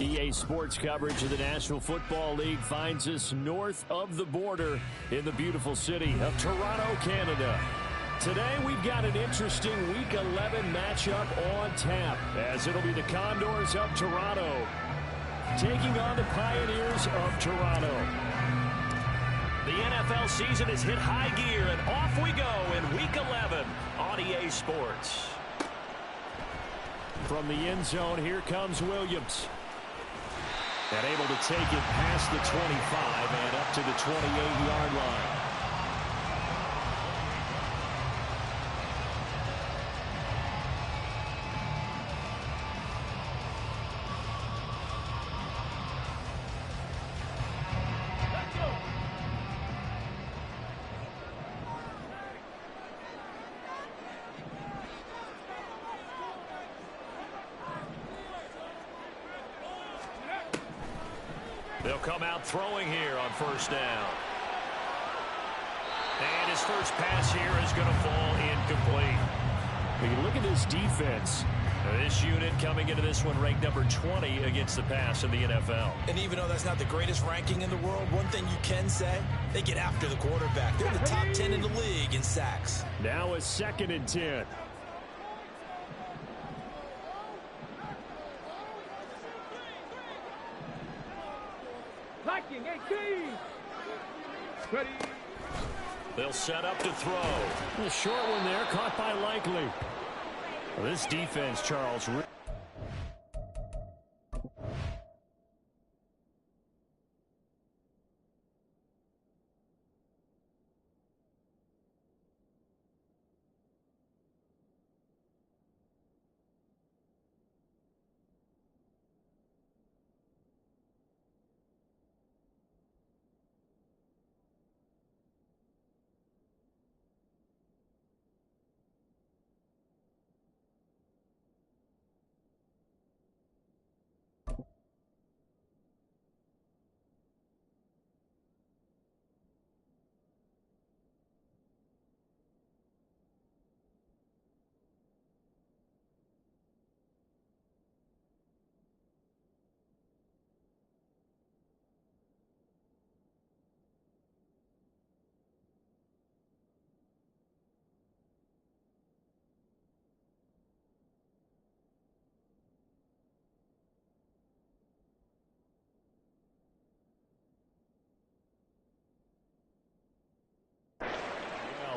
EA Sports coverage of the National Football League finds us north of the border in the beautiful city of Toronto, Canada. Today we've got an interesting Week 11 matchup on tap, as it'll be the Condors of Toronto taking on the Pioneers of Toronto. The NFL season has hit high gear, and off we go in Week 11 on EA Sports. From the end zone, here comes Williams. And able to take it past the 25 and up to the 28-yard line. They'll come out throwing here on first down. And his first pass here is going to fall incomplete. When you look at this defense, this unit coming into this one ranked number 20 against the pass in the NFL. And even though that's not the greatest ranking in the world, one thing you can say, they get after the quarterback. They're in the top 10 in the league in sacks. Now a 2nd and 10. Ready. They'll set up to throw. A short one there, caught by Likely. Well, this defense, Charles.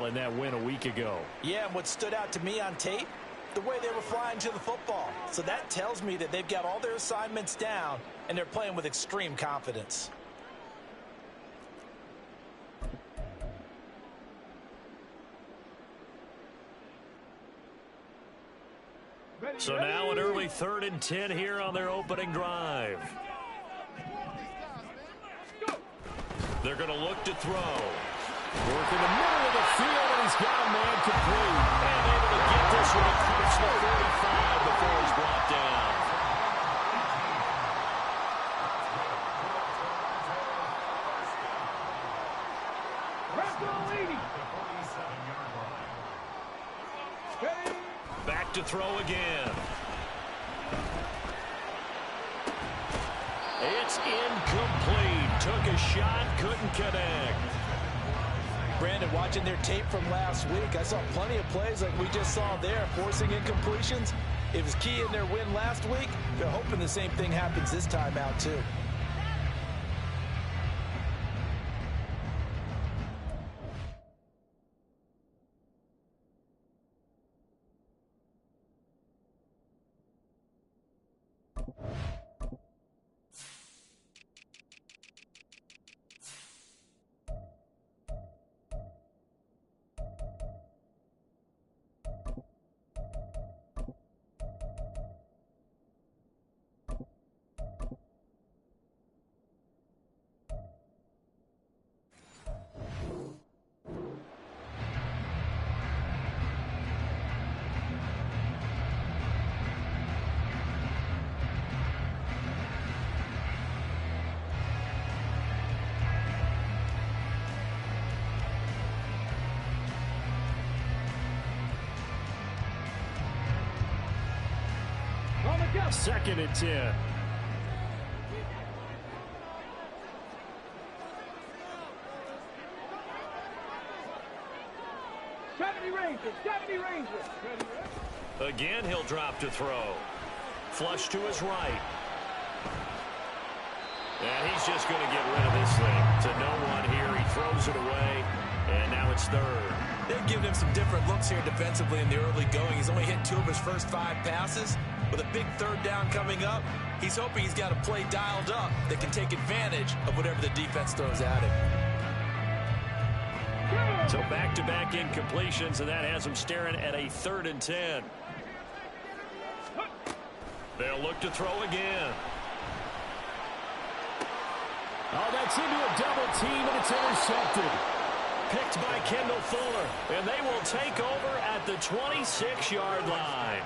In that win a week ago. Yeah, and what stood out to me on tape, the way they were flying to the football. So that tells me that they've got all their assignments down and they're playing with extreme confidence. So now an early 3rd and 10 here on their opening drive. They're going to look to throw. Working the middle of the field, and he's got a man complete. And able to get this one across the 45 before he's brought down. Back to throw again. It's incomplete. Took a shot, couldn't connect. Brandon, watching their tape from last week, I saw plenty of plays like we just saw there, forcing incompletions. It was key in their win last week. They're hoping the same thing happens this time out, too. Second and 10. Again, he'll drop to throw. Flush to his right. And he's just going to get rid of this thing to no one here. He throws it away, and now it's third. They've given him some different looks here defensively in the early going. He's only hit 2 of his first 5 passes. With a big third down coming up, he's hoping he's got a play dialed up that can take advantage of whatever the defense throws at him. So back-to-back incompletions, and that has him staring at a 3rd and 10. They'll look to throw again. Oh, that's into a double team, and it's intercepted. Picked by Kendall Fuller, and they will take over at the 26-yard line.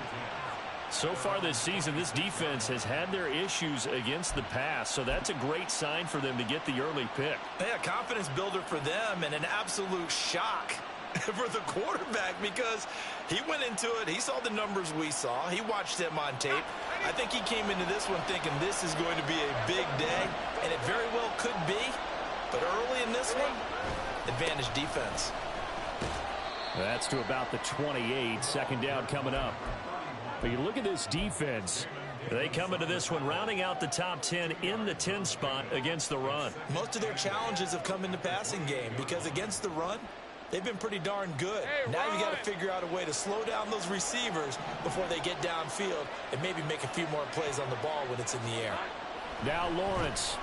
So far this season, this defense has had their issues against the pass, so that's a great sign for them to get the early pick. Yeah, confidence builder for them and an absolute shock for the quarterback because he went into it. He saw the numbers we saw. He watched them on tape. I think he came into this one thinking this is going to be a big day, and it very well could be. But early in this one, advantage defense. That's to about the 28. 2nd down coming up. But you look at this defense. They come into this one rounding out the top 10 in the 10 spot against the run. Most of their challenges have come in the passing game because against the run, they've been pretty darn good. Now you got to figure out a way to slow down those receivers before they get downfield and maybe make a few more plays on the ball when it's in the air. Now Lawrence.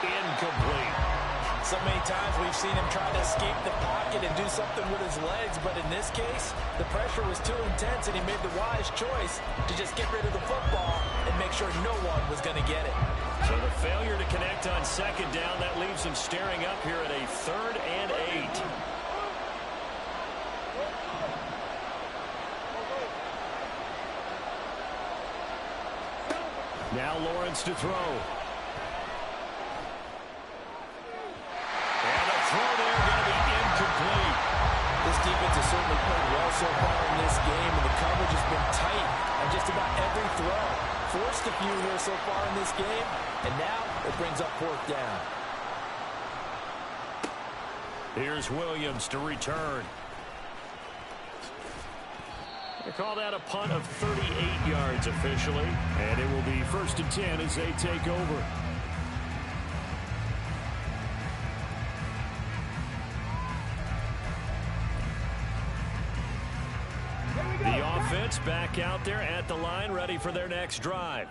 Incomplete. So many times we've seen him try to escape the pocket and do something with his legs, but in this case, the pressure was too intense, and he made the wise choice to just get rid of the football and make sure no one was going to get it. So the failure to connect on 2nd down, that leaves him staring up here at a 3rd and 8. Now Lawrence to throw. Throw there going to be incomplete. This defense has certainly played well so far in this game, and the coverage has been tight on just about every throw. Forced a few here so far in this game, and now it brings up 4th down. Here's Williams to return. They call that a punt of 38 yards officially, and it will be 1st and 10 as they take over. The offense back out there at the line, ready for their next drive.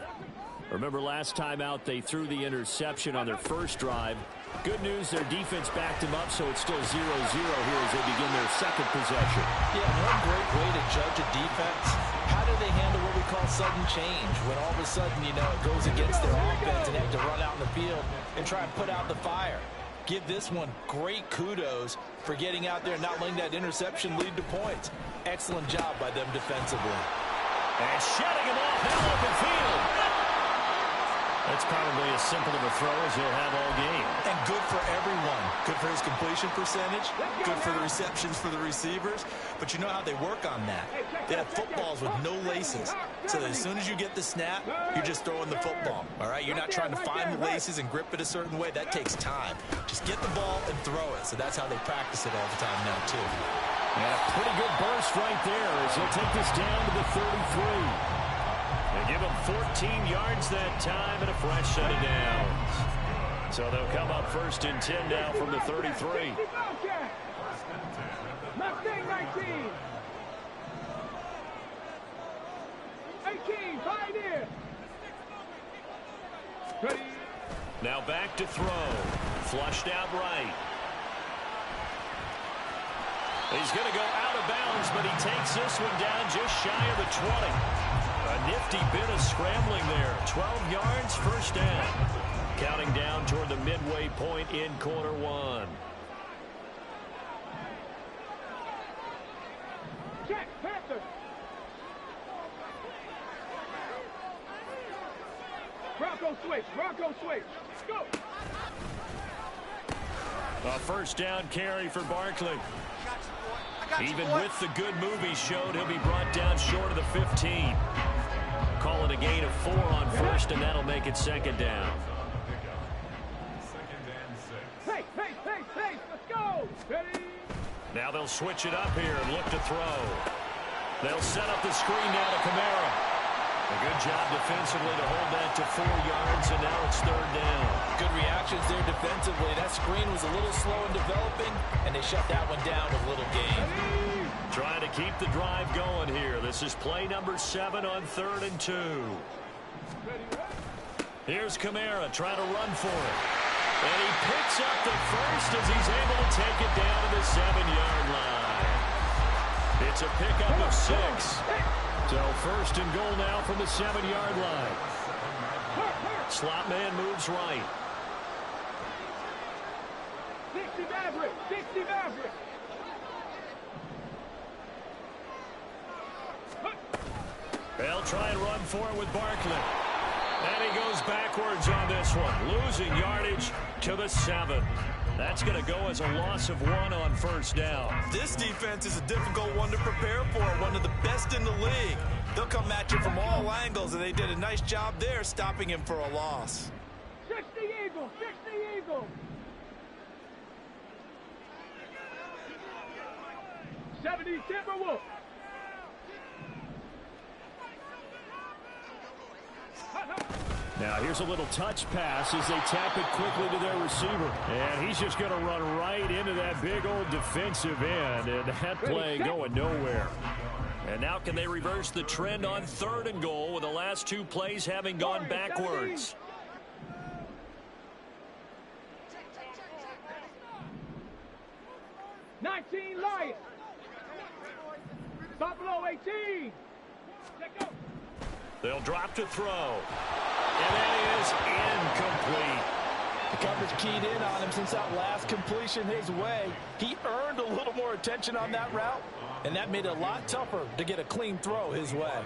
Remember last time out they threw the interception on their first drive. Good news, their defense backed them up, so it's still 0-0 here as they begin their 2nd possession. Yeah, one great way to judge a defense. How do they handle what we call sudden change? When all of a sudden, you know, it goes against their offense and they have to run out in the field and try and put out the fire. Give this one great kudos for getting out there and not letting that interception lead to points. Excellent job by them defensively. And shutting him off that open field. That's probably as simple of a throw as he'll have all game. And good for everyone. Good for his completion percentage. Good for the receptions for the receivers. But you know how they work on that. They have footballs with no laces. So that as soon as you get the snap, you're just throwing the football. All right? You're not trying to find the laces and grip it a certain way. That takes time. Just get the ball and throw it. So that's how they practice it all the time now, too. And a pretty good burst right there as he'll take this down to the 33. They give him 14 yards that time and a fresh set of downs. So they'll come up 1st and 10 now from the 33. 18, pioneer. Now back to throw. Flushed out right. He's going to go out of bounds, but he takes this one down just shy of the 20. A nifty bit of scrambling there. 12 yards, 1st down. Counting down toward the midway point in quarter 1. Check, Panthers. Bronco switch, Bronco switch. Go. A 1st down carry for Barkley. Even with the good move he showed, he'll be brought down short of the 15. Call it a gain of 4 on 1st, and that'll make it 2nd down. Hey, let's go. Ready? Now they'll switch it up here and look to throw. They'll set up the screen now to Kamara. A good job defensively to hold that to 4 yards, and now it's 3rd down. Good reactions there defensively. That screen was a little slow in developing, and they shut that one down with little gain. Trying to keep the drive going here. This is play number 7 on 3rd and 2. Here's Kamara trying to run for it. And he picks up the first as he's able to take it down to the 7-yard line. It's a pickup of 6. So 1st and goal now from the 7-yard line. Slot man moves right. 60 Maverick. 60 Maverick. They'll try and run for it with Barkley. And he goes backwards on this one, losing yardage to the 7. That's going to go as a loss of 1 on 1st down. This defense is a difficult one to prepare for, one of the best in the league. They'll come at you from all angles, and they did a nice job there stopping him for a loss. 60 Eagles. 60 Eagles. 70 Timberwolves. Now here's a little touch pass as they tap it quickly to their receiver. And he's just going to run right into that big old defensive end. And that play going nowhere. And now can they reverse the trend on 3rd and goal with the last 2 plays having gone backwards? '19 Lions. Buffalo 18. Let go. They'll drop to throw. And that is incomplete. The coverage keyed in on him since that last completion his way. He earned a little more attention on that route, and that made it a lot tougher to get a clean throw his way.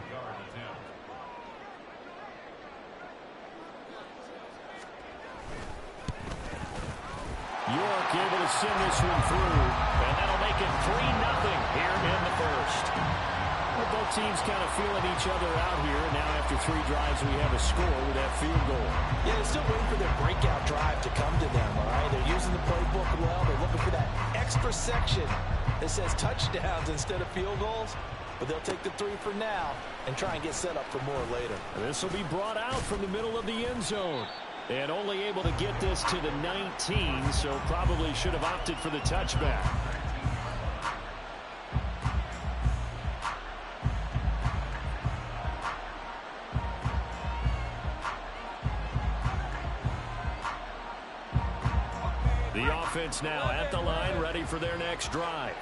York able to send this one through. And that'll make it 3-0 here in the 1st. Well, both teams kind of feeling each other out here. And now after 3 drives, we have a score with that field goal. Yeah, they're still waiting for their breakout drive to come to them, all right? They're using the playbook well. They're looking for that extra section that says touchdowns instead of field goals. But they'll take the 3 for now and try and get set up for more later. This will be brought out from the middle of the end zone. And only able to get this to the 19, so probably should have opted for the touchback. The offense now at the line, ready for their next drive.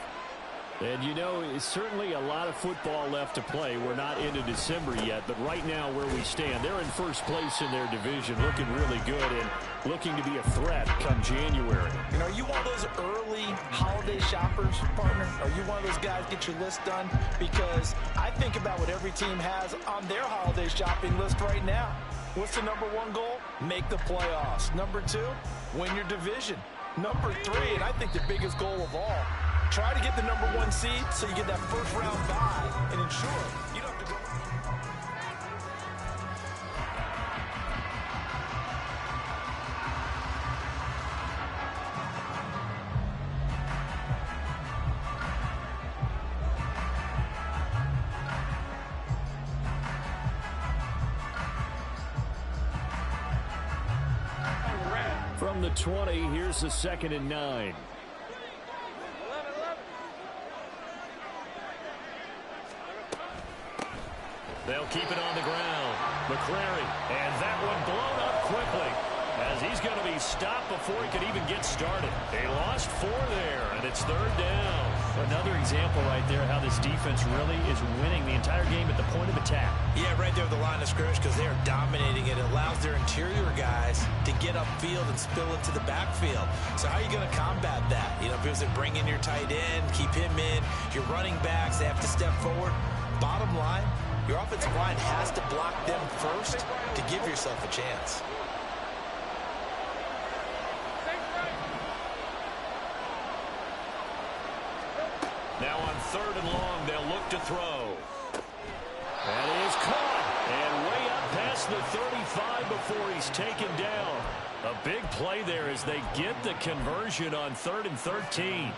And, you know, it's certainly a lot of football left to play. We're not into December yet, but right now where we stand, they're in 1st place in their division, looking really good and looking to be a threat come January. And are you one of those early holiday shoppers, partner? Are you one of those guys get your list done? Because I think about what every team has on their holiday shopping list right now. What's the number 1 goal? Make the playoffs. Number 2, win your division. Number 3, and I think the biggest goal of all, try to get the number 1 seed so you get that 1st round bye and ensure you don't have to go. From the 20, here's the 2nd and 9. They'll keep it on the ground. McCrary, and that one blown up quickly as he's going to be stopped before he could even get started. They lost 4 there, and it's 3rd down. Another example right there how this defense really is winning the entire game at the point of attack. Yeah, right there at the line of scrimmage because they are dominating it. It allows their interior guys to get upfield and spill into the backfield. So how are you going to combat that? You know, if it was to bring in your tight end, keep him in, your running backs, they have to step forward. Bottom line, your offensive line has to block them first to give yourself a chance. Now on 3rd and long, they'll look to throw. That is caught. And way up past the 35 before he's taken down. A big play there as they get the conversion on 3rd and 13.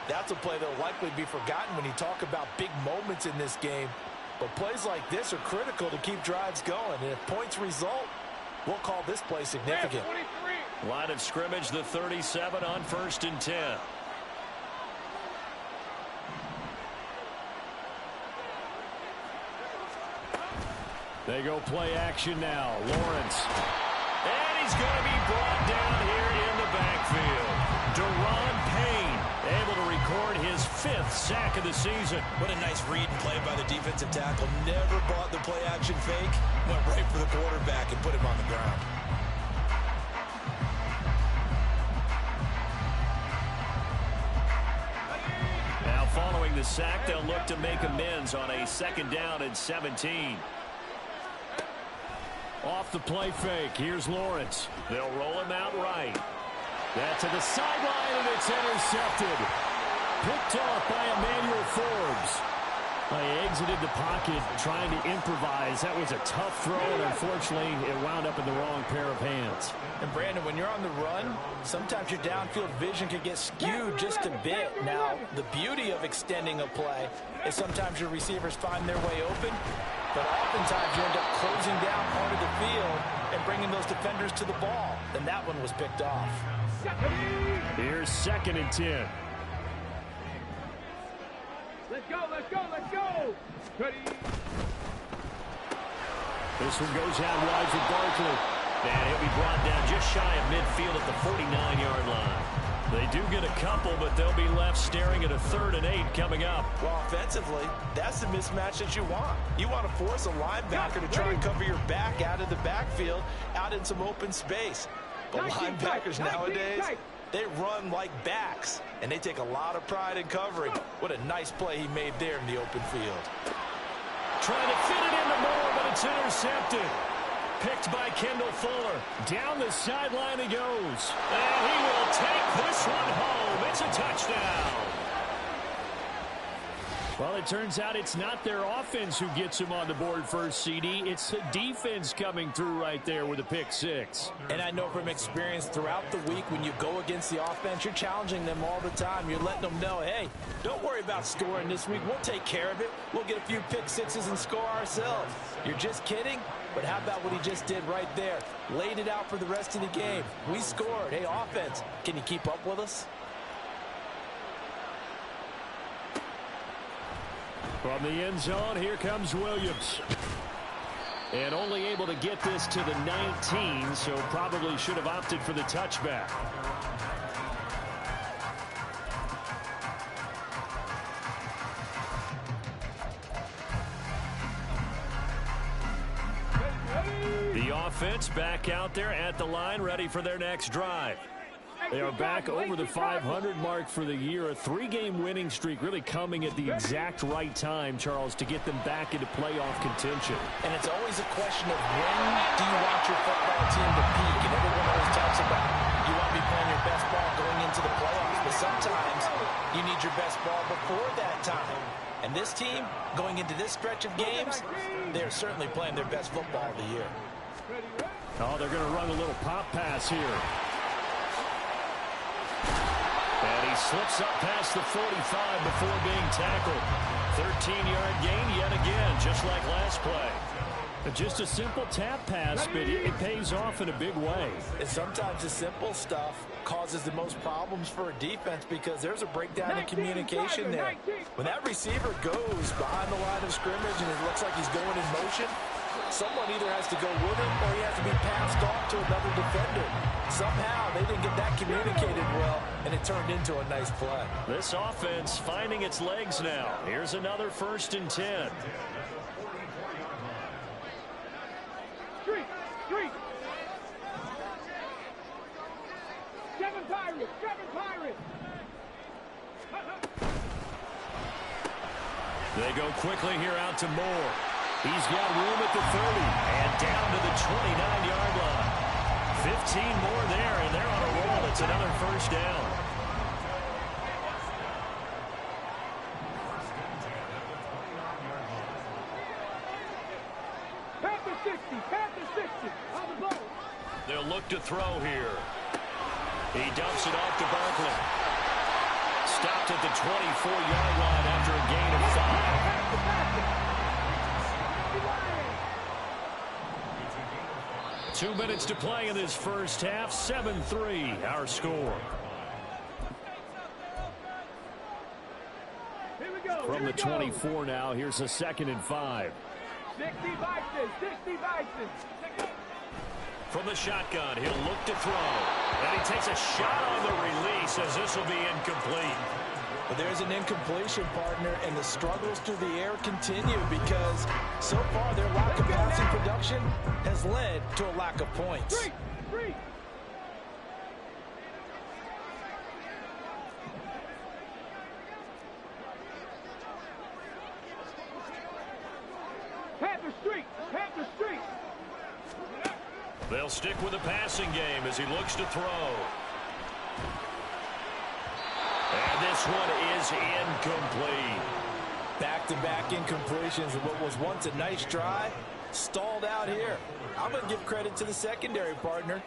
That's a play that will likely be forgotten when you talk about big moments in this game. But plays like this are critical to keep drives going. And if points result, we'll call this play significant. Line of scrimmage, the 37 on 1st and 10. They go play action now. Lawrence. And he's going to be brought down here in the backfield. Deron Payne able to record his 5th sack of the season. What a nice read and play by the defensive tackle. Never bought the play action fake. Went right for the quarterback and put him on the ground. Now following the sack, they'll look to make amends on a 2nd down and 17. Off the play fake. Here's Lawrence. They'll roll him out right. That's to the sideline, and it's intercepted. Picked off by Emmanuel Forbes. He exited the pocket trying to improvise. That was a tough throw, and unfortunately, it wound up in the wrong pair of hands. And Brandon, when you're on the run, sometimes your downfield vision can get skewed just a bit. Now, the beauty of extending a play is sometimes your receivers find their way open, but oftentimes you end up closing down part of the field and bringing those defenders to the ball. And that one was picked off. Here's 2nd and 10. Let's go, let's go, let's go. This one goes out wide for Barkley. And he'll be brought down just shy of midfield at the 49-yard line. They do get a couple, but they'll be left staring at a 3rd and 8 coming up. Well, offensively, that's the mismatch that you want. You want to force a linebacker to try and cover your back out of the backfield, out in some open space. But linebackers nowadays, they run like backs, and they take a lot of pride in covering. What a nice play he made there in the open field. Trying to fit it into Moore, but it's intercepted. Picked by Kendall Fuller. Down the sideline he goes. And he will take this one home. It's a touchdown. Well, it turns out it's not their offense who gets him on the board first, CD. It's the defense coming through right there with a pick 6. And I know from experience throughout the week, when you go against the offense, you're challenging them all the time. You're letting them know, hey, don't worry about scoring this week. We'll take care of it. We'll get a few pick 6s and score ourselves. You're just kidding? But how about what he just did right there? Laid it out for the rest of the game. We scored. Hey, offense, can you keep up with us? From the end zone, here comes Williams. And only able to get this to the 19, so probably should have opted for the touchback. The offense back out there at the line, ready for their next drive. They are back over the 500 mark for the year. A 3-game winning streak really coming at the exact right time, Charles, to get them back into playoff contention. And it's always a question of when do you want your football team to peak? And everyone always talks about you want to be playing your best ball going into the playoffs, but sometimes you need your best ball before that time. And this team, going into this stretch of games, they're certainly playing their best football of the year. Oh, they're going to run a little pop pass here. And he slips up past the 45 before being tackled. 13-yard gain yet again, just like last play. Just a simple tap pass, but it pays off in a big way. And sometimes the simple stuff causes the most problems for a defense because there's a breakdown in communication there. When that receiver goes behind the line of scrimmage and it looks like he's going in motion, someone either has to go with him or he has to be passed off to another defender. Somehow they didn't get that communicated well, and it turned into a nice play. This offense finding its legs now. Here's another 1st and 10. Street. 7 Pirates. They go quickly here out to Moore. He's got room at the 30 and down to the 29-yard line. 15 more there, and they're on a roll. It's another 1st down. Panther 60 on the ball. They'll look to throw here. He dumps it off to Barkley. Stopped at the 24-yard line after a gain of 5. 2 minutes to play in this first half. 7-3 our score. From the 24 now, here's a 2nd and 5. 60 Vikings, 60 Vikings. From the shotgun, he'll look to throw. And he takes a shot on the release as this will be incomplete. But there's an incompletion, partner, and the struggles through the air continue because so far their lack of passing production has led to a lack of points. Free. Panther Street. They'll stick with the passing game as he looks to throw. And this one is incomplete. Back-to-back incompletions of what was once a nice drive, stalled out here. I'm going to give credit to the secondary, partner.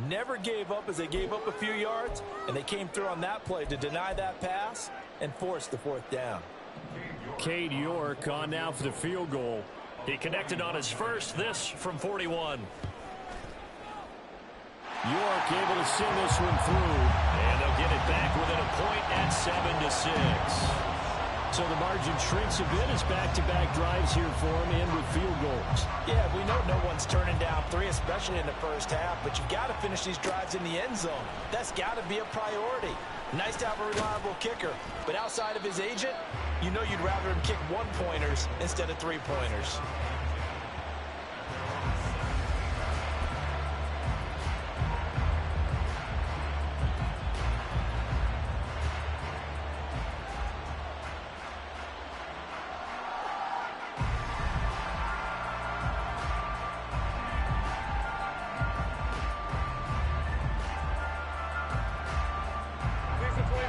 Never gave up as they gave up a few yards, and they came through on that play to deny that pass and force the 4th down. Cade York on now for the field goal. He connected on his first, this from 41. York able to send this one through. And they'll get it back within a point at 7-6. So the margin shrinks a bit as back-to-back drives here for him and with field goals. Yeah, we know no one's turning down 3, especially in the first half, but you've got to finish these drives in the end zone. That's got to be a priority. Nice to have a reliable kicker, but outside of his agent, you know you'd rather him kick 1-pointers instead of 3-pointers.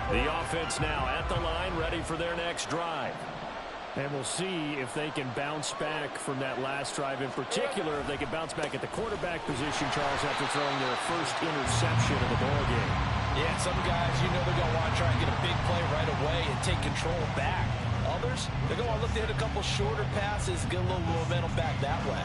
The offense now at the line, ready for their next drive. And we'll see if they can bounce back from that last drive, in particular if they can bounce back at the quarterback position, Charles, after throwing their first interception of the ball game. Yeah, some guys, you know they're going to want to try and get a big play right away and take control back. Others, they're going to look to hit a couple shorter passes, get a little momentum back that way.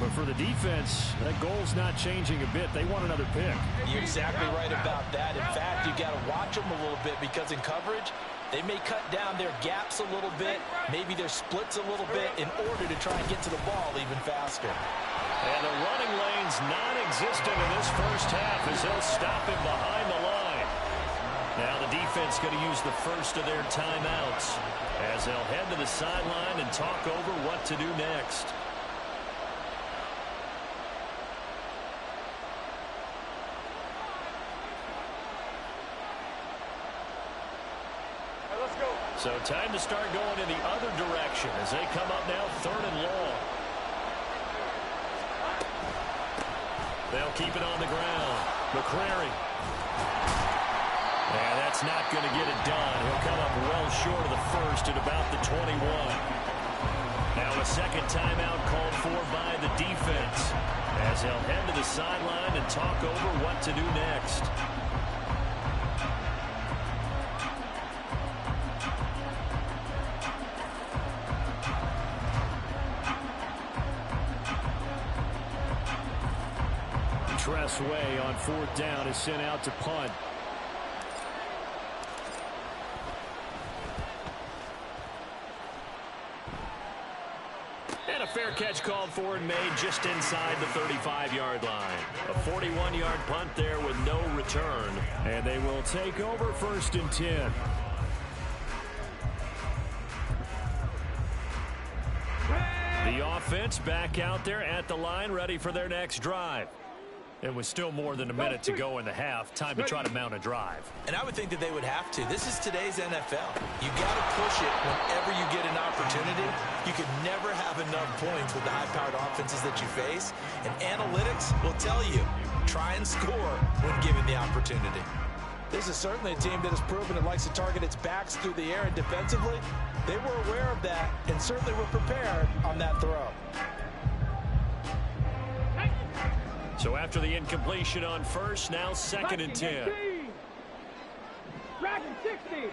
But for the defense, that goal's not changing a bit. They want another pick. You're exactly right about that. In fact, you got to watch them a little bit because in coverage, they may cut down their gaps a little bit, maybe their splits a little bit in order to try and get to the ball even faster. And the running lane's non-existent in this first half as they'll stop him behind the line. Now the defense going to use the first of their timeouts as they'll head to the sideline and talk over what to do next. So time to start going in the other direction as they come up now 3rd and long. They'll keep it on the ground. McCrary. And that's not going to get it done. He'll come up well short of the first at about the 21. Now a second timeout called for by the defense as they'll head to the sideline and talk over what to do next. Way on 4th down is sent out to punt. And a fair catch called for and made just inside the 35-yard line. A 41-yard punt there with no return. And they will take over 1st and 10. The offense back out there at the line, ready for their next drive. It was still more than a minute to go in the half. Time to try to mount a drive. And I would think that they would have to. This is today's NFL. You got to push it whenever you get an opportunity. You can never have enough points with the high-powered offenses that you face. And analytics will tell you, try and score when given the opportunity. This is certainly a team that has proven it likes to target its backs through the air and defensively. They were aware of that and certainly were prepared on that throw. So after the incompletion on first, now 2nd and 10. Dragon 60.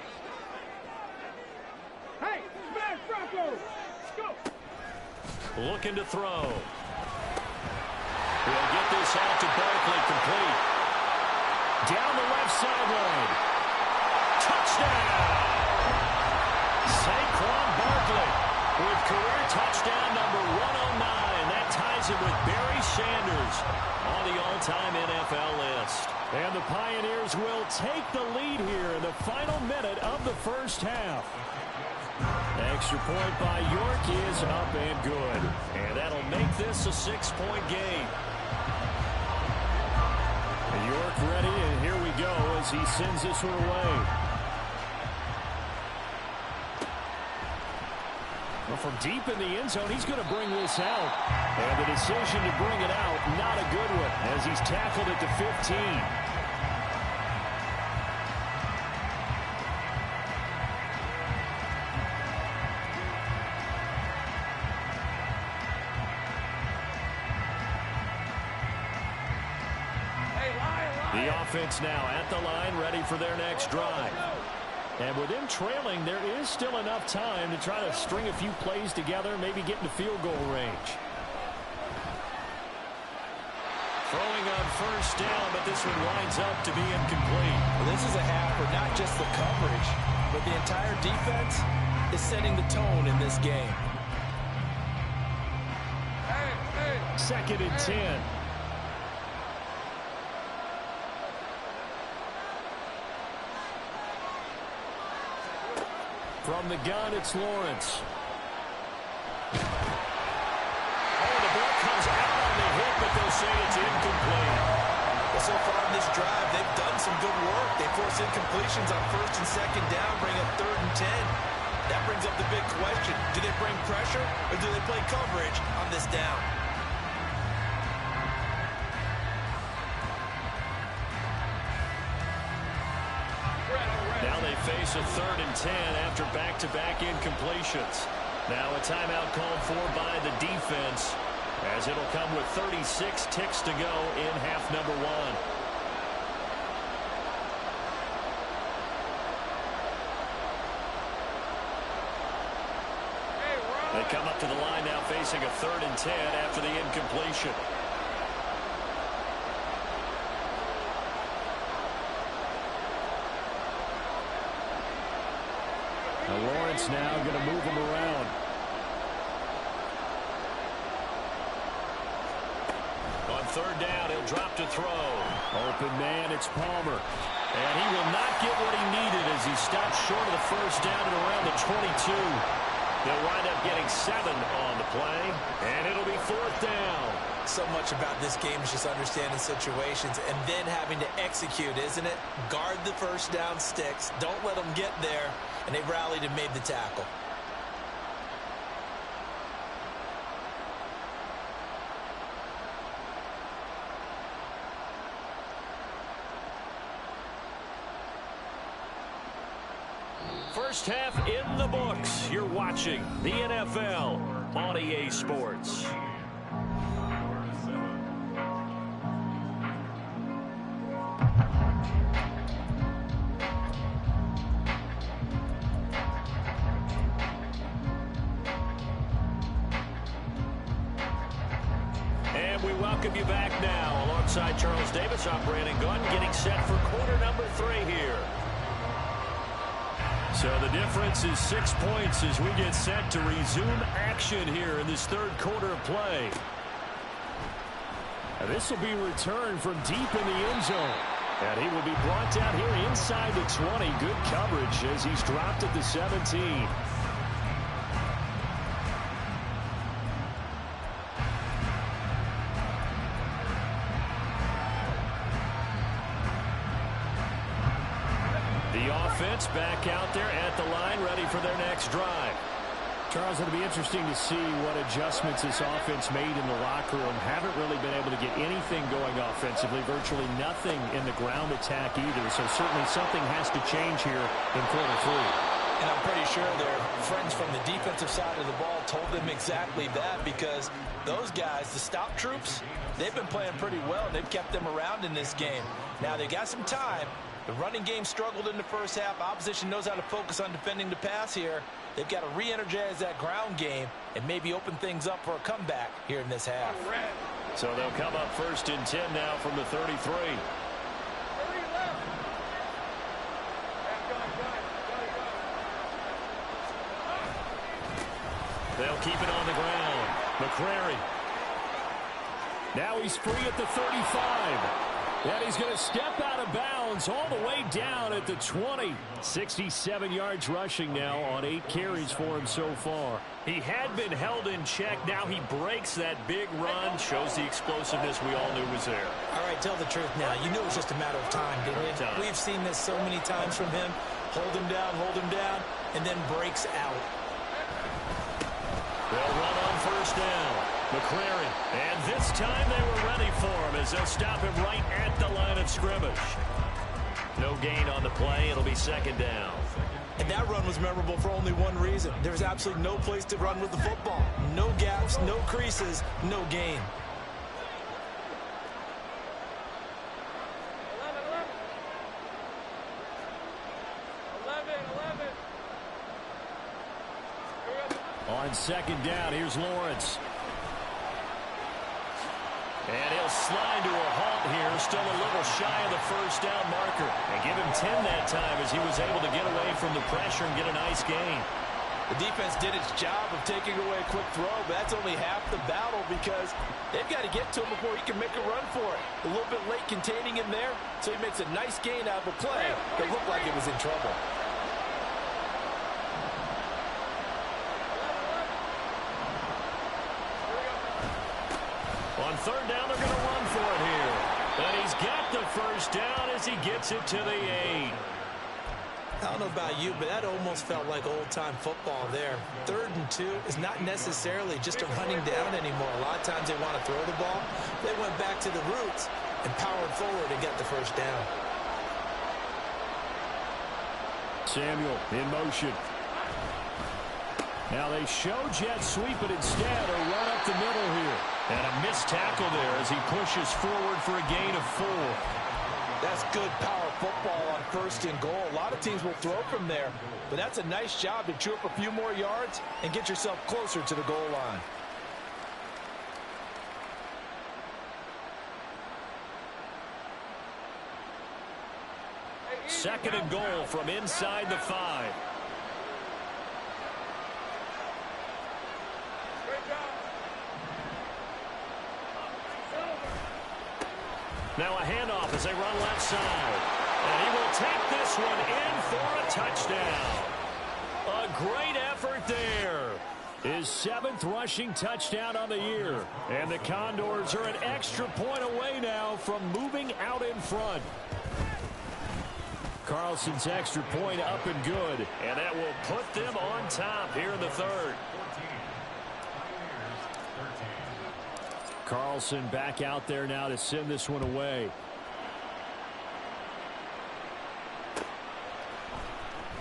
Hey, smash Bronco. Go. Looking to throw. He'll get this out to Barkley, complete. Down the left sideline. Touchdown! Saquon Barkley with career touchdown number 109. That ties him with Barry Sanders on the all-time NFL list. And the Pioneers will take the lead here in the final minute of the first half. Extra point by York is up and good. And that'll make this a 6-point game. York ready, and here we go as he sends this one away. Well, from deep in the end zone, he's going to bring this out. And the decision to bring it out, not a good one, as he's tackled at the 15. The offense now at the line, ready for their next drive. And with them trailing, there is still enough time to try to string a few plays together, maybe get into field goal range. Throwing on first down, but this one winds up to be incomplete. Well, this is a half where not just the coverage, but the entire defense is setting the tone in this game. 2nd and 10. From the gun, it's Lawrence. Oh, the ball comes out on the hit, but they'll say it's incomplete. Well, so far in this drive, they've done some good work. They force incompletions on 1st and 2nd down, bring up 3rd and 10. That brings up the big question. Do they bring pressure, or do they play coverage on this down? Now they face a 3rd and 10 after back-to-back incompletions. Now a timeout called for by the defense, as it'll come with 36 ticks to go in half number 1. They come up to the line now facing a 3rd and 10 after the incompletion. Now Lawrence now going to move him around. On 3rd down, he'll drop to throw. Open man, it's Palmer. And he will not get what he needed as he stopped short of the first down at around the 22. They'll wind up getting 7 on the play, and it'll be 4th down. So much about this game is just understanding situations and then having to execute, isn't it? Guard the first down sticks. Don't let them get there. And they rallied and made the tackle. First half in the books. You're watching the NFL on EA Sports. And we welcome you back now. Alongside Charles Davis, I'm Brandon Gunn, getting set for quarter number 3 here. So the difference is 6 points as we get set to resume action here in this 3rd quarter of play. And this will be returned from deep in the end zone. And he will be brought down here inside the 20. Good coverage as he's dropped at the 17. Back out there at the line, ready for their next drive. Charles, it'll be interesting to see what adjustments this offense made in the locker room. Haven't really been able to get anything going offensively, virtually nothing in the ground attack either. So certainly something has to change here in quarter 3. And I'm pretty sure their friends from the defensive side of the ball told them exactly that, because those guys, the stop troops, they've been playing pretty well, and they've kept them around in this game. Now, they got some time. The running game struggled in the first half. Opposition knows how to focus on defending the pass here. They've got to re-energize that ground game and maybe open things up for a comeback here in this half. So they'll come up 1st and 10 now from the 33. They'll keep it on the ground. McCrary. Now he's free at the 35. And he's going to step out of bounds all the way down at the 20. 67 yards rushing now on 8 carries for him so far. He had been held in check. Now he breaks that big run. Shows the explosiveness we all knew was there. All right, tell the truth now. You knew it was just a matter of time, didn't you? We've seen this so many times from him. Hold him down, and then breaks out. They'll run on 1st down. McCrary. And this time they were ready for him as they'll stop him right at the line of scrimmage. No gain on the play. It'll be 2nd down. And that run was memorable for only one reason. There's absolutely no place to run with the football. No gaps, no creases, no gain. On 2nd down, here's Lawrence. And he'll slide to a halt here, still a little shy of the 1st down marker. And give him 10 that time as he was able to get away from the pressure and get a nice gain. The defense did its job of taking away a quick throw, but that's only half the battle because they've got to get to him before he can make a run for it. A little bit late containing him there, so he makes a nice gain out of a play that looked like it was in trouble. On 3rd down, they're going to run for it here. And he's got the 1st down as he gets it to the 8. I don't know about you, but that almost felt like old-time football there. 3rd and 2 is not necessarily just a running down anymore. A lot of times they want to throw the ball. They went back to the roots and powered forward and get the 1st down. Samuel in motion. Now they show jet sweep, but instead a run up the middle here. And a missed tackle there as he pushes forward for a gain of 4. That's good power football on 1st and goal. A lot of teams will throw from there, but that's a nice job to chew up a few more yards and get yourself closer to the goal line. Second and goal from inside the 5. Now a handoff as they run left side. And he will take this one in for a touchdown. A great effort there. His 7th rushing touchdown on the year. And the Condors are an extra point away now from moving out in front. Carlson's extra point up and good. And that will put them on top here in the 3rd. Carlson back out there now to send this one away.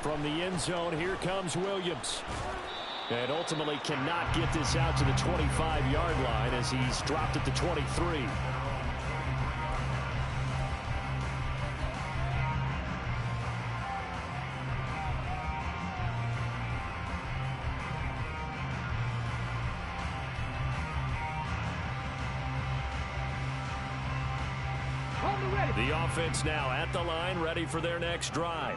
From the end zone, here comes Williams. And ultimately cannot get this out to the 25-yard line as he's dropped at the 23. The offense now at the line, ready for their next drive.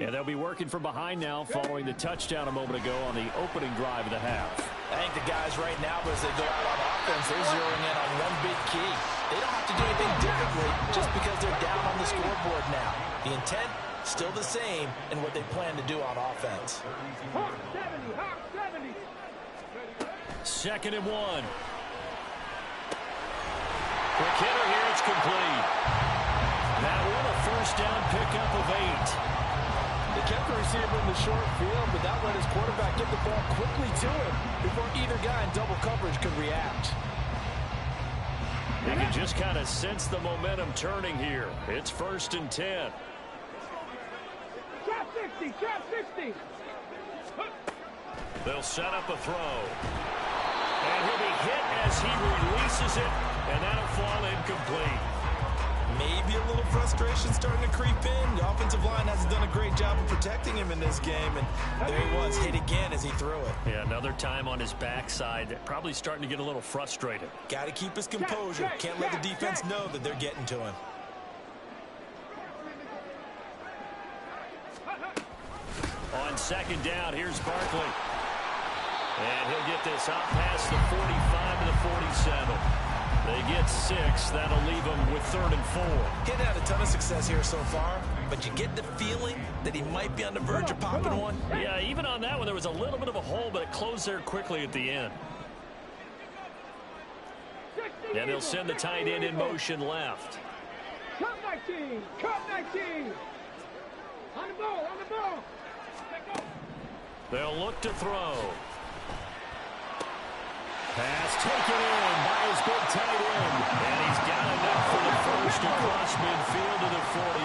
And they'll be working from behind now following the touchdown a moment ago on the opening drive of the half. I think the guys right now, as they go out on offense, they're zeroing in on one big key. They don't have to do anything differently just because they're down on the scoreboard now. The intent, still the same in what they plan to do on offense. 2nd and 1. Quick hitter here, it's complete. That one a 1st down pickup of 8. They kept the receiver in the short field, but that let his quarterback get the ball quickly to him before either guy in double coverage could react. You can just kind of sense the momentum turning here. It's 1st and 10. 60, trap 60. They'll set up a throw. And he'll be hit as he releases it, and that'll fall incomplete. Maybe a little frustration starting to creep in. The offensive line hasn't done a great job of protecting him in this game, and there he was, hit again as he threw it. Yeah, another time on his backside, probably starting to get a little frustrated. Got to keep his composure. Can't let the defense know that they're getting to him. On second down, here's Barkley. And he'll get this out past the 45 to the 47. They get 6. That'll leave them with 3rd and 4. He's had a ton of success here so far, but you get the feeling that he might be on the verge of popping one. Yeah, even on that one, there was a little bit of a hole, but it closed there quickly at the end. And they'll send the tight end in motion left. Cut 19, cut 19. On the ball, on the ball. They'll look to throw. Pass taken in by his big tight end. And he's got enough for the first across midfield to the 48.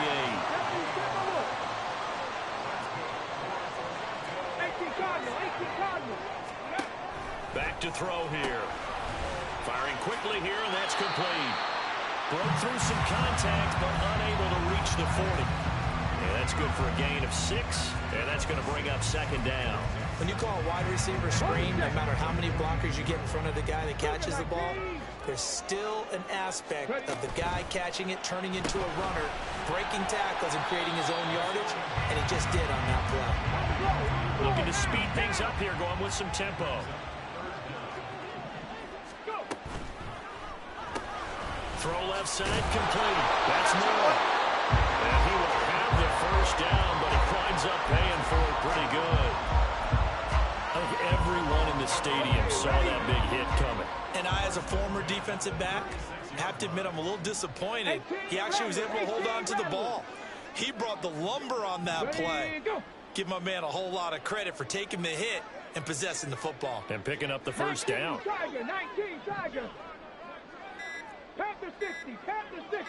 18 Cardinal, 18 Cardinal. Back to throw here. Firing quickly here, and that's complete. Broke through some contact, but unable to reach the 40. And that's good for a gain of 6, and that's going to bring up second down. When you call a wide receiver screen, no matter how many blockers you get in front of the guy that catches the ball, there's still an aspect of the guy catching it, turning into a runner, breaking tackles and creating his own yardage, and he just did on that play. Looking to speed things up here, going with some tempo. Throw left side, complete. That's more. And he will have the first down, but he climbs up paying for it pretty good. I think everyone in the stadium saw that big hit coming. And I, as a former defensive back, have to admit I'm a little disappointed. He actually was able to hold on to the ball. He brought the lumber on that play. Give my man a whole lot of credit for taking the hit and possessing the football. And picking up the first down. Tiger, 19 Tiger. Panther 60, Panther 60.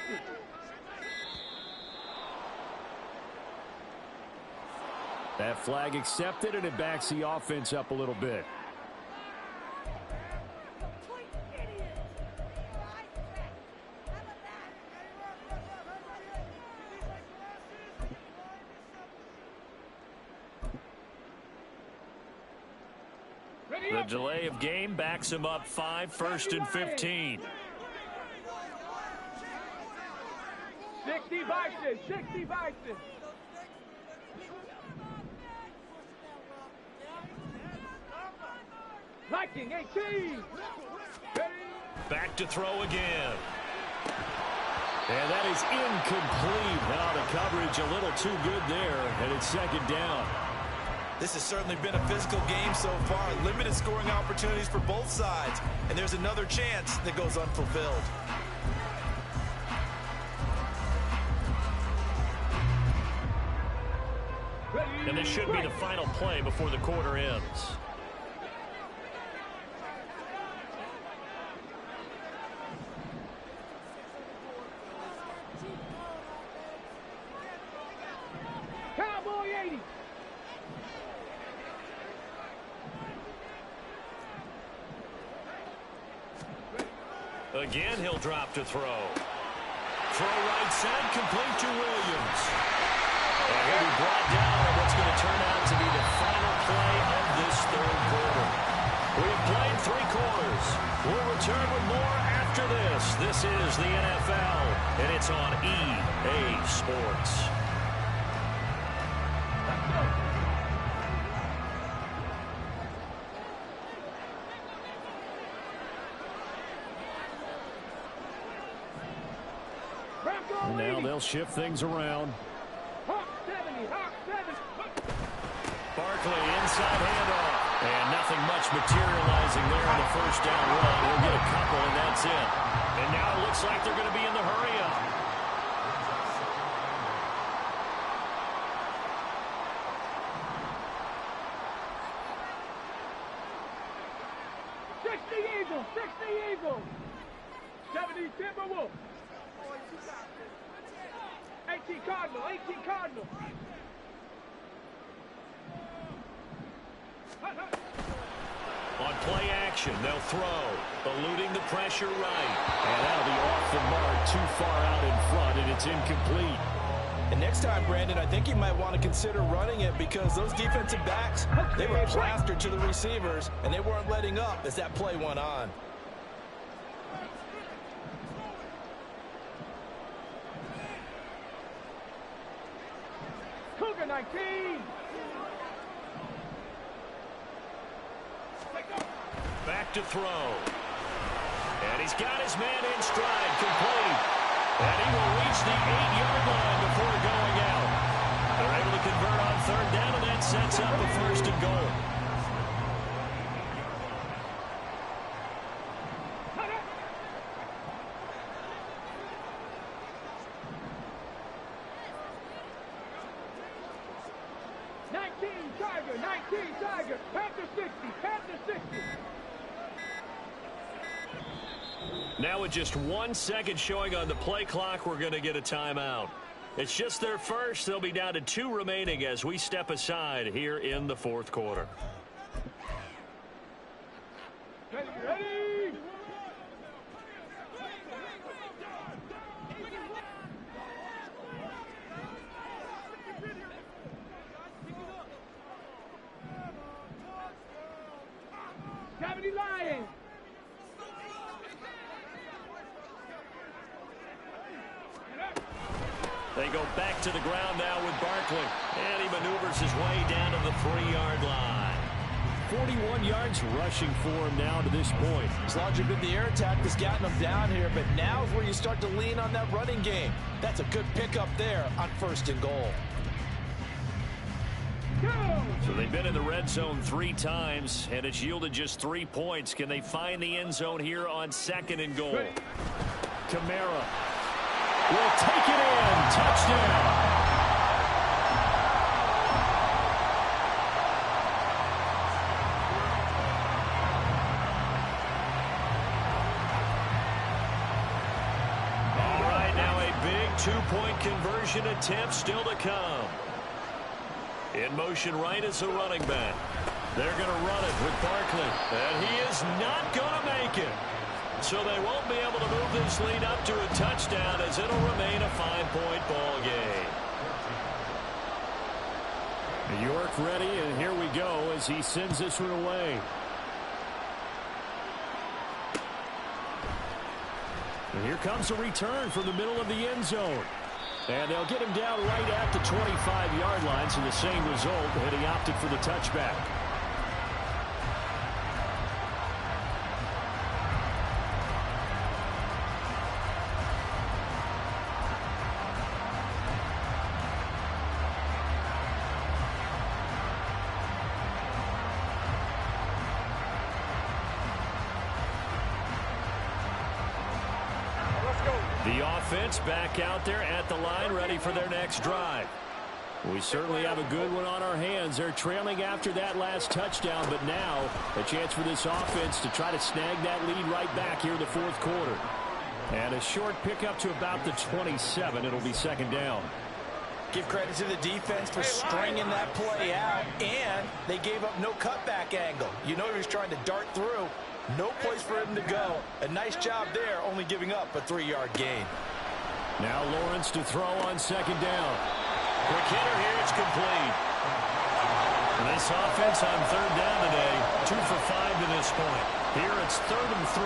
That flag accepted, and it backs the offense up a little bit. The delay of game backs him up 5, 1st and 15. 60 Bison, 60 Bison. Viking 18. Back to throw again. And that is incomplete. Now the coverage a little too good there, and it's second down. This has certainly been a physical game so far. Limited scoring opportunities for both sides. And there's another chance that goes unfulfilled. And this should be the final play before the quarter ends. Cowboy 80. Again, he'll drop to throw. Throw right side, complete to Williams. And he'll be brought down on what's going to turn out to be the final play of this third quarter. We've played 3 quarters. We'll return with more after this. This is the NFL, and it's on EA Sports. Now they'll shift things around. Hawk 70, Hawk 70. Barkley inside handoff. And nothing much materializing there in the first down run. He'll get a couple, and that's it. And now it looks like they're going to be in the hurry-up. Eagles, 60 Eagles. 70 Timberwolves. 18 Cardinal, 18 Cardinal. On play action, they'll throw, eluding the pressure right. And that'll be off the mark, too far out in front, and it's incomplete. And next time, Brandon, I think you might want to consider running it because those defensive backs, they were plastered to the receivers, and they weren't letting up as that play went on. Cougar 19. Back to throw. And he's got his man in stride, complete. And he will reach the 8-yard line before going out. They're able to convert on third down, and that sets up a first and goal. Tiger, Panther 60, Panther 60. Now with just 1 second showing on the play clock, we're going to get a timeout. It's just their first. They'll be down to 2 remaining as we step aside here in the fourth quarter. Ready? Lions. They go back to the ground now with Barkley. And he maneuvers his way down to the 3-yard line. 41 yards rushing for him now to this point. It's largely been the air attack that's gotten him down here, but now is where you start to lean on that running game. That's a good pickup there on first and goal. So they've been in the red zone 3 times, and it's yielded just 3 points. Can they find the end zone here on second and goal? Kamara will take it in. Touchdown. All right, now a big 2-point conversion attempt still to come. In motion right is a running back. They're going to run it with Barkley. And he is not going to make it. So they won't be able to move this lead up to a touchdown as it'll remain a 5-point ball game. York ready, and here we go as he sends this one away. And here comes a return from the middle of the end zone. And they'll get him down right at the 25-yard line, so the same result, and he opted for the touchback. The offense back out there at the line, ready for their next drive. We certainly have a good one on our hands. They're trailing after that last touchdown, but now a chance for this offense to try to snag that lead right back here in the fourth quarter. And a short pickup to about the 27. It'll be second down. Give credit to the defense for stringing that play out, and they gave up no cutback angle. You know he was trying to dart through. No place for him to go. A nice job there, only giving up a 3-yard gain. Now Lawrence to throw on second down. Quick hitter here, it's complete. And this offense on third down today, 2 for 5 to this point. Here it's 3rd and 3.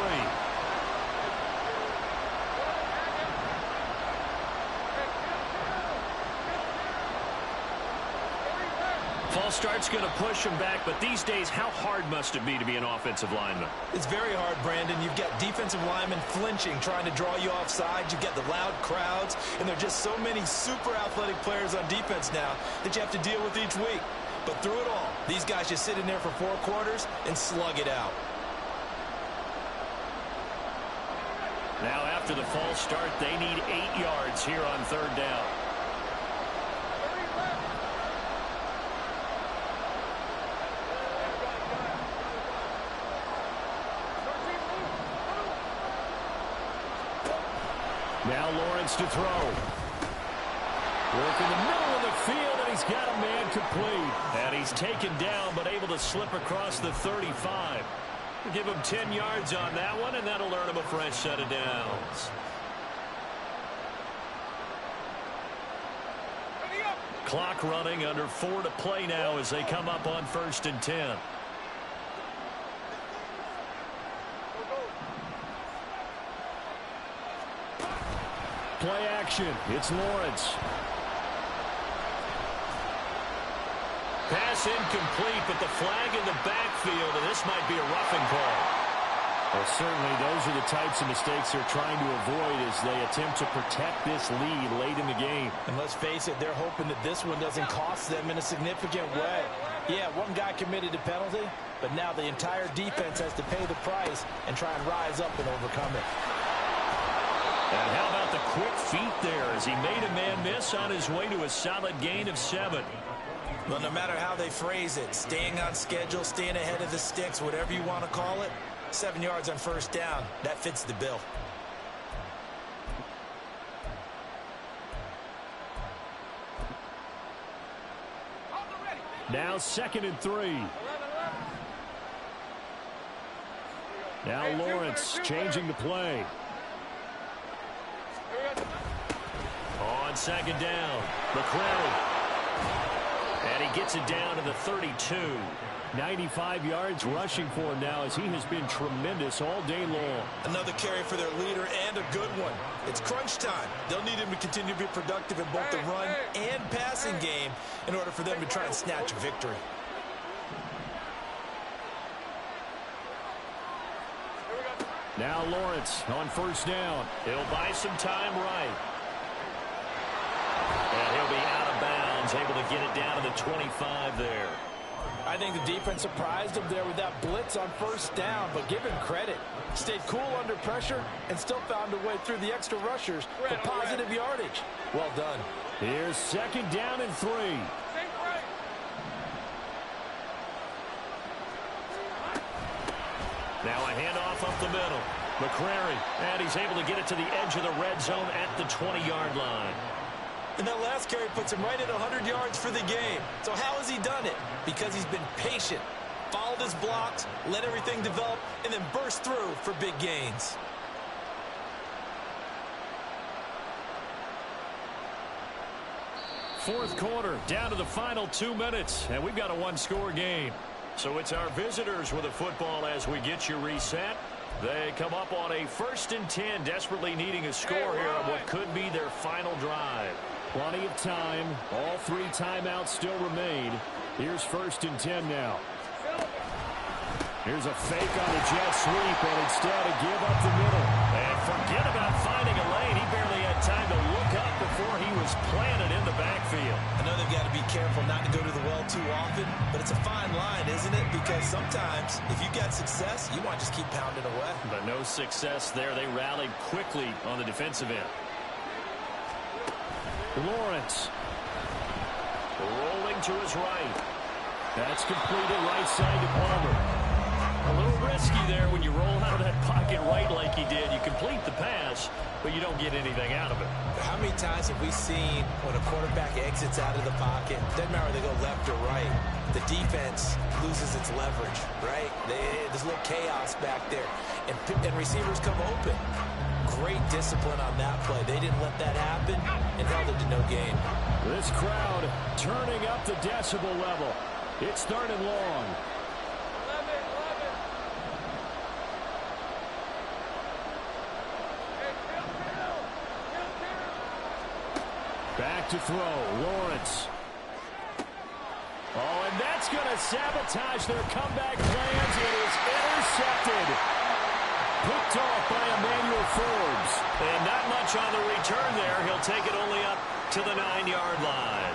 False start's going to push him back, but these days, how hard must it be to be an offensive lineman? It's very hard, Brandon. You've got defensive linemen flinching, trying to draw you offside. You've got the loud crowds, and there are just so many super athletic players on defense now that you have to deal with each week. But through it all, these guys just sit in there for 4 quarters and slug it out. Now after the false start, they need 8 yards here on third down. Now Lawrence to throw. Work in the middle of the field, and he's got a man complete. And he's taken down, but able to slip across the 35. Give him 10 yards on that one, and that'll earn him a fresh set of downs. Clock running, under 4 to play now as they come up on 1st and 10. Play action. It's Lawrence. Pass incomplete, but the flag in the backfield, and this might be a roughing call. Well, certainly those are the types of mistakes they're trying to avoid as they attempt to protect this lead late in the game. And let's face it, they're hoping that this one doesn't cost them in a significant way. Yeah, one guy committed a penalty, but now the entire defense has to pay the price and try and rise up and overcome it. And how about the quick feet there as he made a man miss on his way to a solid gain of 7. Well, no matter how they phrase it, staying on schedule, staying ahead of the sticks, whatever you want to call it, 7 yards on 1st down, that fits the bill. Now 2nd and 3. Now Lawrence changing the play. On 2nd down, McCrary. And he gets it down to the 32. 95 yards rushing for him now as he has been tremendous all day long. Another carry for their leader and a good one. It's crunch time. They'll need him to continue to be productive in both the run and passing game in order for them to try and snatch a victory. Now Lawrence on 1st down. He'll buy some time right. And he'll be out of bounds, able to get it down to the 25 there. I think the defense surprised him there with that blitz on 1st down, but give him credit. Stayed cool under pressure and still found a way through the extra rushers for positive yardage. Well done. Here's 2nd down and 3. Now a handoff up the middle. McCrary, and he's able to get it to the edge of the red zone at the 20-yard line. And that last carry puts him right at 100 yards for the game. So how has he done it? Because he's been patient, followed his blocks, let everything develop, and then burst through for big gains. Fourth quarter, down to the final 2 minutes, and we've got a one-score game. So it's our visitors with the football as we get you reset. They come up on a 1st and 10, desperately needing a score here on what could be their final drive. Plenty of time. All 3 timeouts still remain. Here's 1st and 10 now. Here's a fake on the jet sweep, and instead a give up the middle. And forget about finding a lane. He barely had time to look up before he was planted in the backfield. I know they've got to be careful not to go to the well too often, but it's a fine line, isn't it? Because sometimes, if you got success, you want to just keep pounding away. But no success there. They rallied quickly on the defensive end. Lawrence. Rolling to his right. That's completed right side to Palmer. A little risky there when you roll out of that pocket right like he did. You complete the pass, but you don't get anything out of it. How many times have we seen when a quarterback exits out of the pocket, doesn't matter whether they go left or right, the defense loses its leverage, right? There's a little chaos back there, and receivers come open. Great discipline on that play. They didn't let that happen and held it to no gain. This crowd turning up the decibel level. It's 3rd and long. Back to throw. Lawrence. Oh, and that's going to sabotage their comeback plans. It is intercepted. Picked off by Emmanuel Forbes. And not much on the return there. He'll take it only up to the 9-yard line.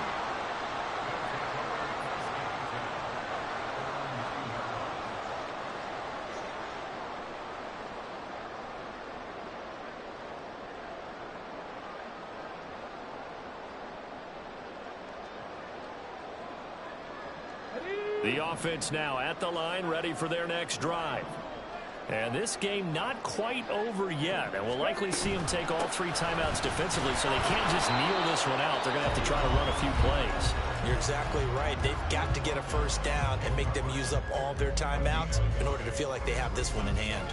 The offense now at the line, ready for their next drive. And this game not quite over yet. And we'll likely see them take all 3 timeouts defensively, so they can't just kneel this one out. They're going to have to try to run a few plays. You're exactly right. They've got to get a first down and make them use up all their timeouts in order to feel like they have this one in hand.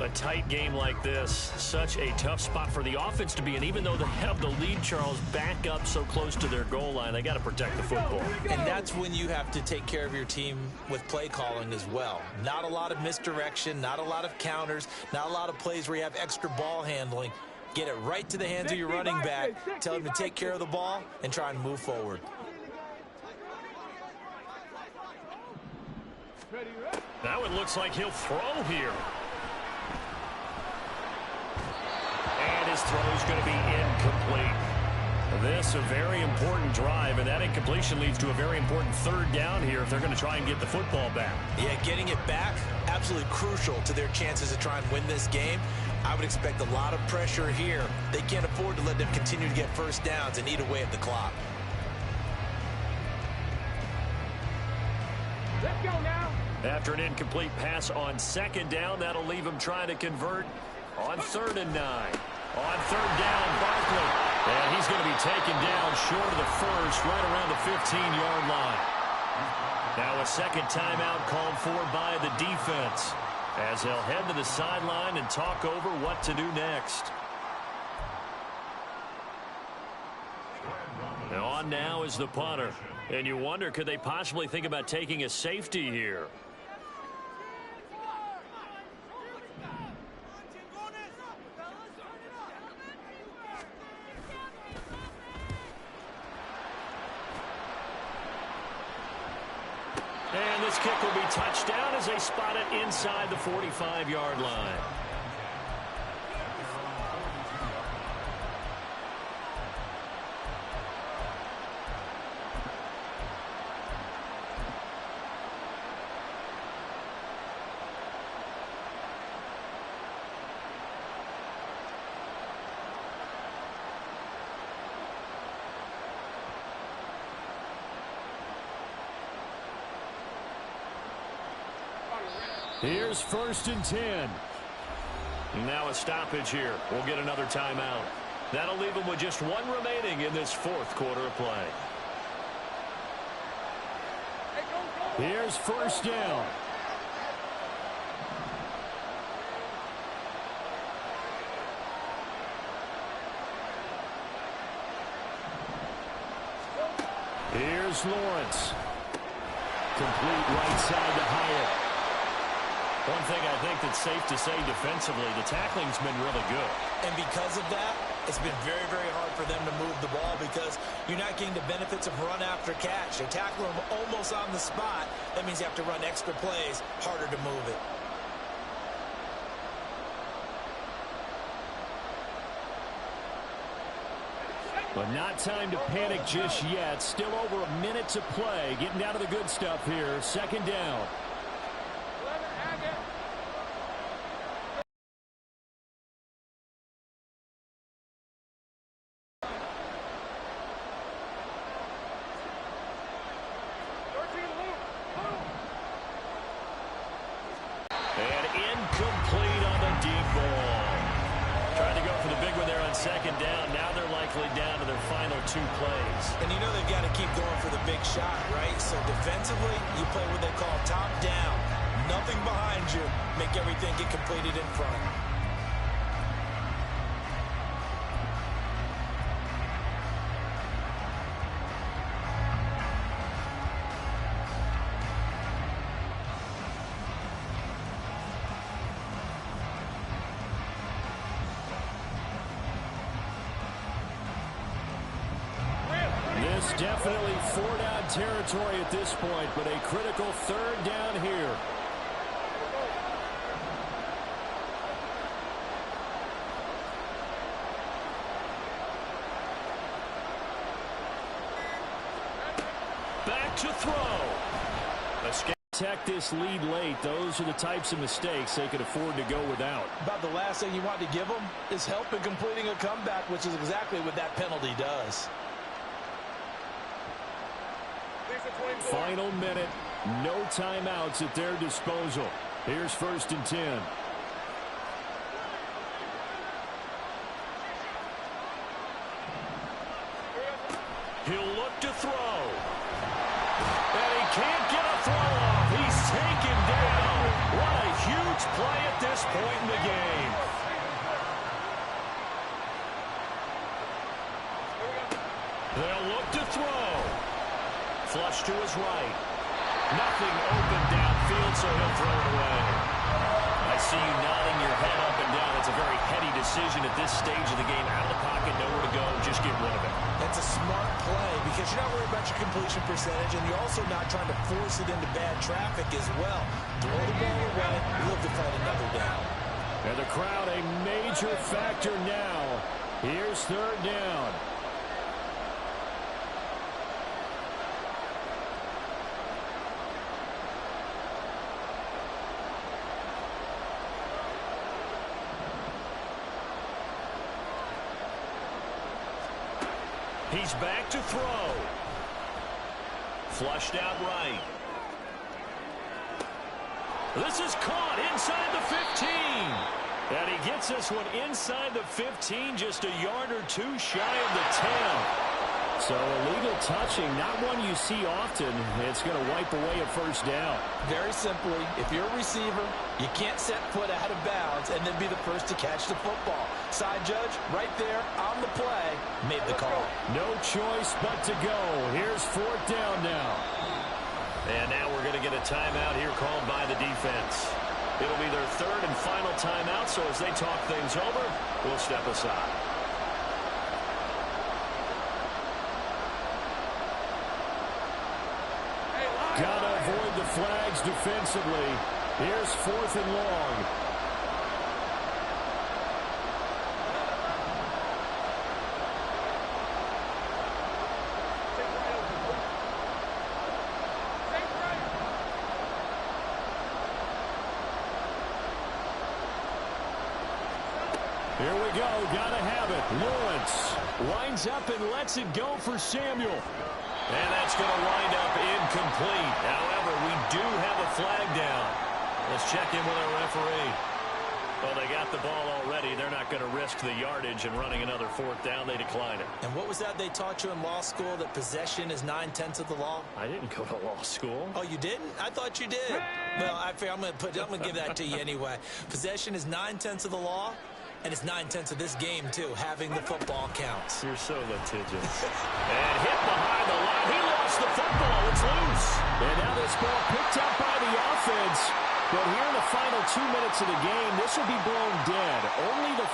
A tight game like this, such a tough spot for the offense to be in. Even though they have the lead, Charles, back up so close to their goal line, they got to protect the football. And that's when you have to take care of your team with play calling as well. Not a lot of misdirection, not a lot of counters, not a lot of plays where you have extra ball handling. Get it right to the hands of your running back, tell him to take care of the ball, and try and move forward. Now it looks like he'll throw here. And his throw is going to be incomplete. This a very important drive, and that incompletion leads to a very important 3rd down here if they're going to try and get the football back. Yeah, getting it back, absolutely crucial to their chances to try and win this game. I would expect a lot of pressure here. They can't afford to let them continue to get first downs and eat away at the clock. Let's go now. After an incomplete pass on 2nd down, that'll leave them trying to convert on 3rd and 9. On 3rd down, Barkley. And he's going to be taken down short of the first, right around the 15-yard line. Now a 2nd timeout called for by the defense, as they'll head to the sideline and talk over what to do next. Now on now is the punter. And you wonder, could they possibly think about taking a safety here? And this kick will be touched down as they spot it inside the 45-yard line. Here's 1st and 10. Now a stoppage here. We'll get another timeout. That'll leave them with just 1 remaining in this 4th quarter of play. Here's 1st down. Here's Lawrence. Complete right side to Hyatt. One thing I think that's safe to say defensively, the tackling's been really good. And because of that, it's been very, very hard for them to move the ball because you're not getting the benefits of run after catch. They tackle them almost on the spot. That means you have to run extra plays, harder to move it. But not time to panic just yet. Still over a minute to play. Getting down to the good stuff here. 2nd down. And incomplete on the deep ball. Trying to go for the big one there on 2nd down. Now they're likely down to their final 2 plays. And you know they've got to keep going for the big shot, right? So defensively, you play what they call top down. Nothing behind you. Make everything get completed in front. Definitely 4-down territory at this point, but a critical 3rd down here. Back to throw. Escape. Protect this lead late. Those are the types of mistakes they could afford to go without. About the last thing you want to give them is help in completing a comeback, which is exactly what that penalty does. Final minute, no timeouts at their disposal. Here's 1st and 10. He'll look to throw. And he can't get a throw off. He's taken down. What a huge play at this point in the game. They'll look to throw. Flush to his right. Nothing open downfield, so he'll throw it away. I see you nodding your head up and down. It's a very heady decision at this stage of the game. Out of the pocket, nowhere to go. Just get rid of it. That's a smart play because you're not worried about your completion percentage, and you're also not trying to force it into bad traffic as well. Throw the ball away. Look to fight another down. And the crowd a major factor now. Here's 3rd down. He's back to throw. Flushed out right. This is caught inside the 15. And he gets this one inside the 15, just a yard or two shy of the 10. So illegal touching, not one you see often. It's going to wipe away a 1st down. Very simply, if you're a receiver, you can't set foot out of bounds and then be the first to catch the football. Side judge, right there on the play, made the call. No choice but to go. Here's 4th down now. And now we're going to get a timeout here called by the defense. It'll be their 3rd and final timeout, so as they talk things over, we'll step aside. Gotta avoid the flags defensively. Here's 4th and long. Here we go. Gotta have it. Lawrence winds up and lets it go for Samuel. And that's going to wind up incomplete. However, we do have a flag down. Let's check in with our referee. Well, they got the ball already. They're not going to risk the yardage and running another 4th down. They decline it. And what was that they taught you in law school, that possession is 9/10 of the law? I didn't go to law school. Oh, you didn't? I thought you did. Well, I'm going to give that to you anyway. Possession is 9/10 of the law. And it's 9/10 of this game, too. Having the football counts. You're so litigious. And hit behind the line. He lost the football. It's loose. And now this ball picked up by the offense. But here in the final 2 minutes of the game, this will be blown dead. Only the